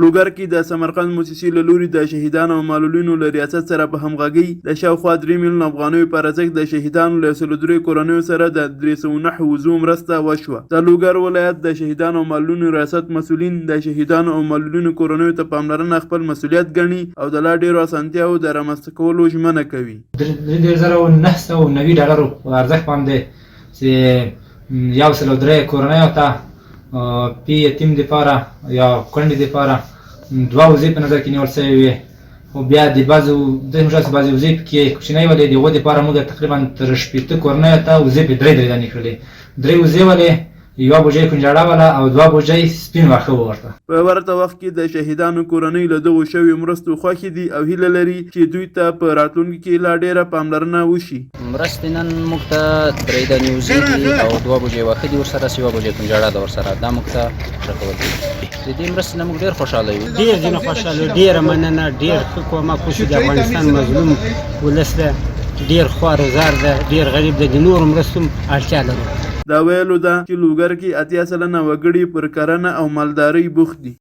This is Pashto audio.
لوګر کې د سمرقند موسسې له لوري د شهیدانو او معلولینو له ریاست سره په همغږۍ د شاوخوا 3 میلیون افغانیو په ارزښت د شهیدانو له 103 کورنیو سره د 309 وزو مرسته وشوه. د لوګر ولایت د شهیدانو او معلولینو ریاست مسؤلین د شهیدانو او معلولینو کورنیو ته پاملرنه خپل مسؤلیت ګڼي او د لا ډېرو اسانتیاوو د رامنځته کولو ژمنه کوي. 3,990 ډالرو ارزښت باندې چې 103 کورنیو ته پی یتیم دپاره یا کونډې دپاره 2 وظیفې په نظر کې نیول شوې وې او بیا د بعضو بعضې وظیفې کې کوچنۍ ولې د هغو دپاره موږ تقریبا تر 80 کورنیو ته وظیفې 3 دانې کړلې 3 وظیفې ولې یوه بوجۍ کنجاړه وله او 2 بوجۍ سپین واښه وه ورته. په ورته وخت کې د شهیدانو کورنۍ له دغو شویو مرستو خوښې دي او هیله لري چې دوی ته په راتلونکي کې لا ډېره پاملرنه وشي. مرستې نن موږ ته 3 دانې وزې دي او 2 بوجۍ واښه دي ورسره 1 بوجۍ کنجاړه ده ورسره. دا موږ ته راکول دي. د دې مرستې نه موږ ډېر خوشحاله یو. ډېر ځینې خوشحاله یو. ډېره مننه. ډېر ښه کومک وشو. د افغانستان مظلوم ولس ده. ډېر خوار وزار ده. ډېر غریب ده. د نورو مرستو اړتیا لرو. دا ویلو ده چې لوګر کې 80 سلنه وګړي پر کرنه او مالدارۍ بوخت دي.